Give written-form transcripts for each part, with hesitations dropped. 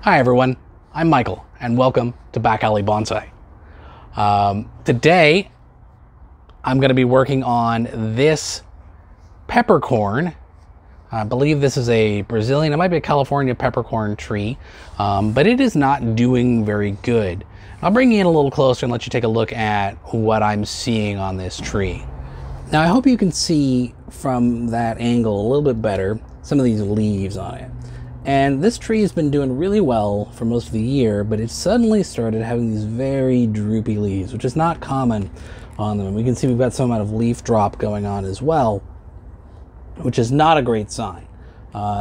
Hi everyone, I'm Michael and welcome to Back Alley Bonsai. Today I'm going to be working on this peppercorn. I believe this is a Brazilian, it might be a California peppercorn tree, but it is not doing very good. I'll bring you in a little closer and let you take a look at what I'm seeing on this tree. Now I hope you can see from that angle a little bit better some of these leaves on it. And this tree has been doing really well for most of the year, but it suddenly started having these very droopy leaves, which is not common on them. And we can see we've got some amount of leaf drop going on as well, which is not a great sign.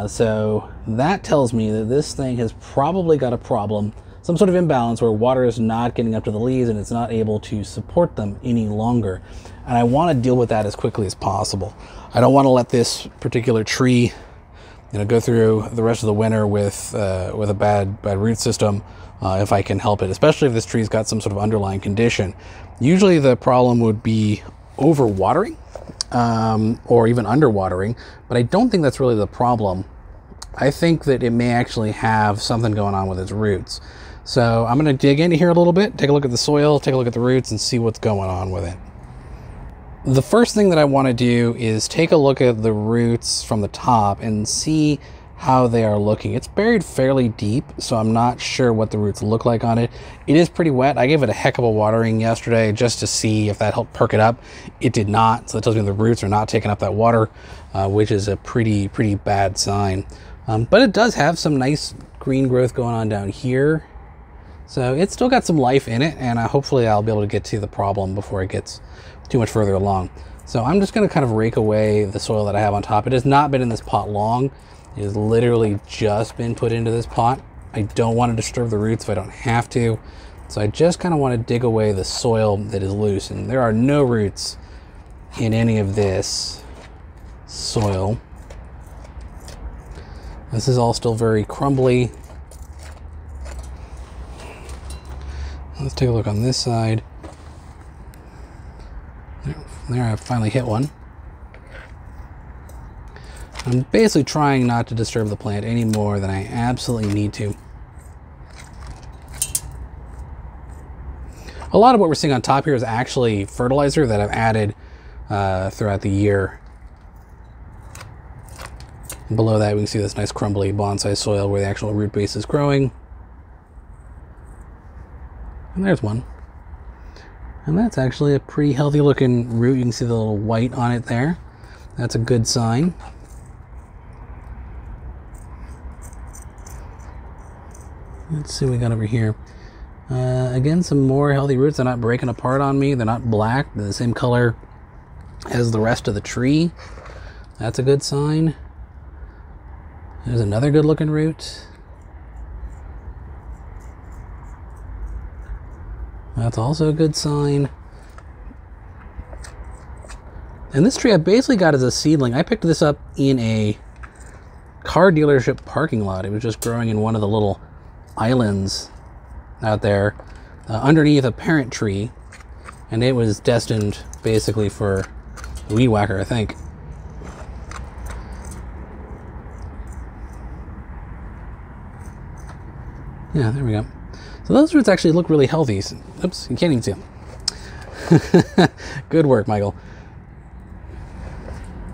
So that tells me that this thing has probably got a problem, some sort of imbalance where water is not getting up to the leaves and it's not able to support them any longer. And I want to deal with that as quickly as possible. I don't want to let this particular tree go through the rest of the winter with a bad root system if I can help it, especially if this tree's got some sort of underlying condition. Usually the problem would be overwatering or even underwatering, but I don't think that's really the problem. I think that it may actually have something going on with its roots. So I'm going to dig into here a little bit, take a look at the soil, take a look at the roots, and see what's going on with it. The first thing that I want to do is take a look at the roots from the top and see how they are looking. It's buried fairly deep, so I'm not sure what the roots look like on it. It is pretty wet. I gave it a heck of a watering yesterday just to see if that helped perk it up. It did not, so that tells me the roots are not taking up that water, which is a pretty bad sign. But it does have some nice green growth going on down here. So it's still got some life in it, and hopefully I'll be able to get to the problem before it gets too much further along. So I'm just going to kind of rake away the soil that I have on top. It has not been in this pot long. It has literally just been put into this pot. I don't want to disturb the roots if I don't have to. So I just kind of want to dig away the soil that is loose. And there are no roots in any of this soil. This is all still very crumbly. Let's take a look on this side. There, I finally hit one. I'm basically trying not to disturb the plant any more than I absolutely need to. A lot of what we're seeing on top here is actually fertilizer that I've added throughout the year. And below that, we can see this nice crumbly bonsai soil where the actual root base is growing. And there's one. And that's actually a pretty healthy looking root. You can see the little white on it there. That's a good sign. Let's see what we got over here. Again, some more healthy roots. They're not breaking apart on me. They're not black. They're the same color as the rest of the tree. That's a good sign. There's another good looking root. That's also a good sign. And this tree I basically got as a seedling. I picked this up in a car dealership parking lot. It was just growing in one of the little islands out there underneath a parent tree. And it was destined basically for a weed whacker, I think. Yeah, there we go. So those roots actually look really healthy. Oops, you can't even see them. Good work, Michael.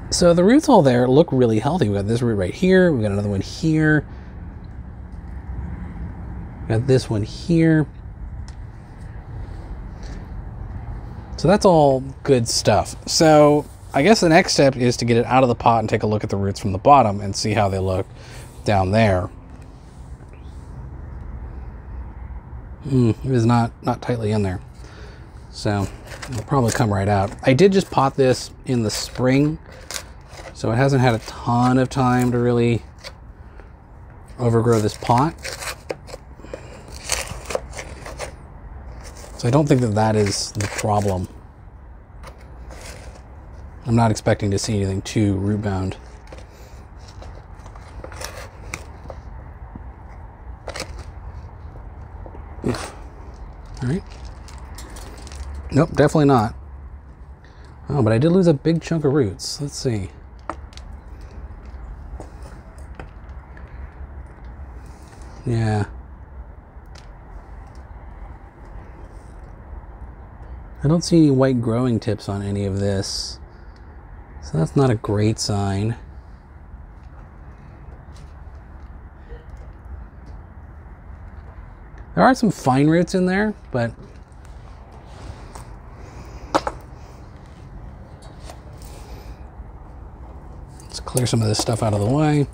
So the roots all there look really healthy. We got this root right here. We got another one here. We got this one here. So that's all good stuff. So I guess the next step is to get it out of the pot and take a look at the roots from the bottom and see how they look down there. It is not tightly in there, so it'll probably come right out. I did just pot this in the spring, so it hasn't had a ton of time to really overgrow this pot. So I don't think that that is the problem. I'm not expecting to see anything too root bound. All right. Nope, definitely not. Oh, but I did lose a big chunk of roots. Let's see. Yeah, I don't see any white growing tips on any of this, so that's not a great sign. There are some fine roots in there, but let's clear some of this stuff out of the way.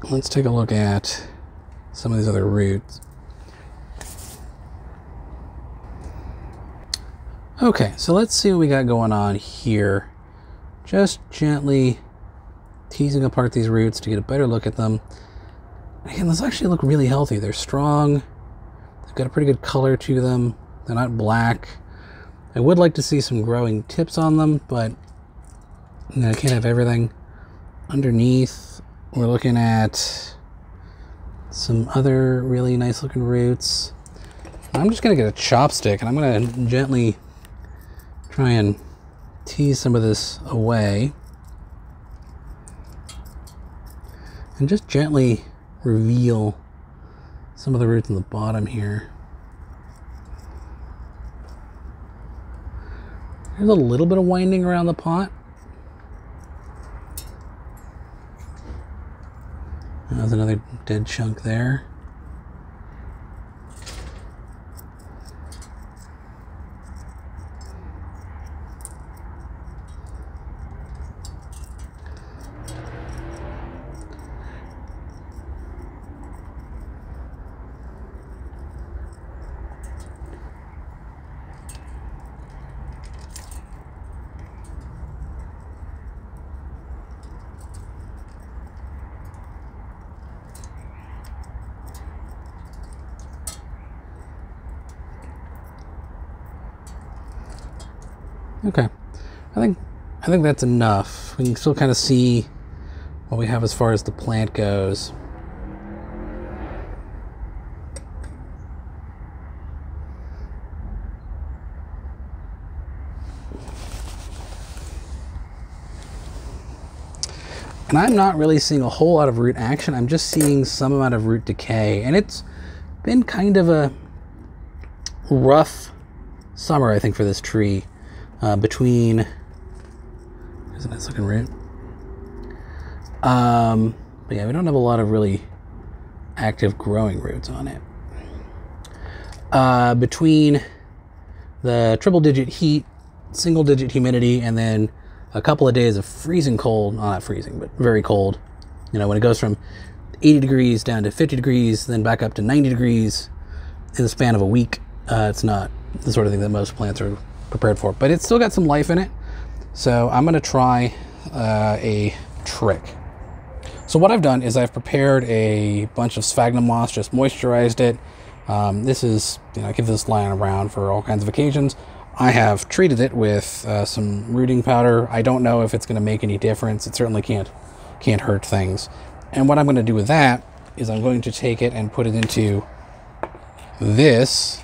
Let's take a look at some of these other roots. Okay, so let's see what we got going on here. Just gently teasing apart these roots to get a better look at them. Again, those actually look really healthy. They're strong. They've got a pretty good color to them. They're not black. I would like to see some growing tips on them, but you know, I can't have everything. Underneath, we're looking at some other really nice looking roots. I'm just going to get a chopstick and I'm going to gently try and tease some of this away. And just gently reveal some of the roots in the bottom here. There's a little bit of winding around the pot. There's another dead chunk there. Okay, I think that's enough. We can still kind of see what we have as far as the plant goes. And I'm not really seeing a whole lot of root action. I'm just seeing some amount of root decay. And it's been kind of a rough summer, I think, for this tree. Between, there's a nice looking root. But yeah, we don't have a lot of really active growing roots on it. Between the triple digit heat, single digit humidity, and then a couple of days of freezing cold, well, not freezing, but very cold. You know, when it goes from 80 degrees down to 50 degrees, then back up to 90 degrees in the span of a week, it's not the sort of thing that most plants are prepared for, but it's still got some life in it. So I'm going to try a trick. So what I've done is I've prepared a bunch of sphagnum moss, just moisturized it. This is, you know, I keep this lying around for all kinds of occasions. I have treated it with some rooting powder. I don't know if it's going to make any difference. It certainly can't hurt things. And what I'm going to do with that is I'm going to take it and put it into this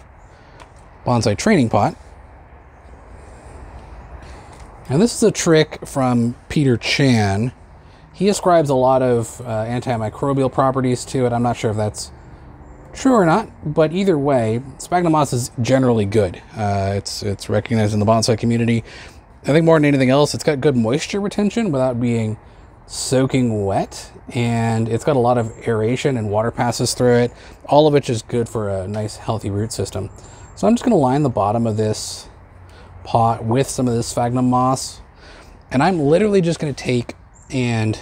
bonsai training pot. And this is a trick from Peter Chan. He ascribes a lot of antimicrobial properties to it. I'm not sure if that's true or not, but either way, sphagnum moss is generally good. It's recognized in the bonsai community. I think more than anything else, it's got good moisture retention without being soaking wet, and it's got a lot of aeration and water passes through it, all of which is good for a nice healthy root system. So I'm just going to line the bottom of this pot with some of this sphagnum moss, and I'm literally just going to take and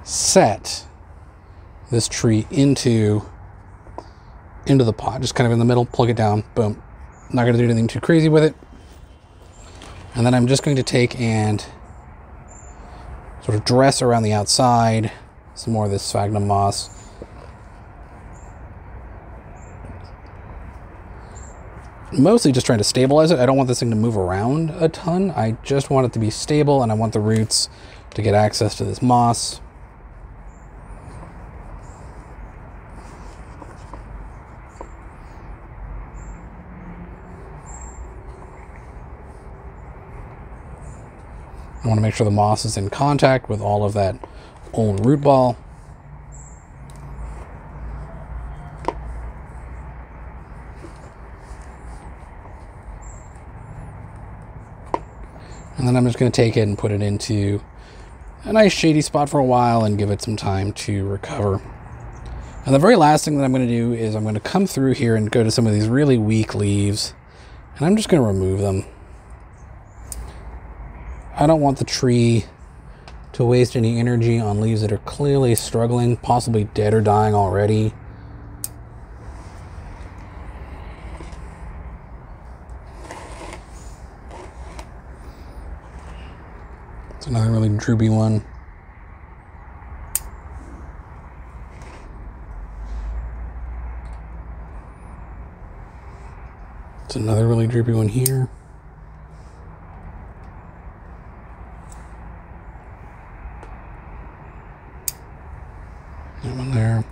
set this tree into the pot, just kind of in the middle, plug it down, boom. I'm not going to do anything too crazy with it. And then I'm just going to take and sort of dress around the outside some more of this sphagnum moss. Mostly just trying to stabilize it. I don't want this thing to move around a ton. I just want it to be stable, and I want the roots to get access to this moss. I want to make sure the moss is in contact with all of that old root ball. And then I'm just going to take it and put it into a nice shady spot for a while and give it some time to recover. And the very last thing that I'm going to do is I'm going to come through here and go to some of these really weak leaves, and I'm just going to remove them. I don't want the tree to waste any energy on leaves that are clearly struggling, possibly dead or dying already. It's another really droopy one. It's another really droopy one here. That one there.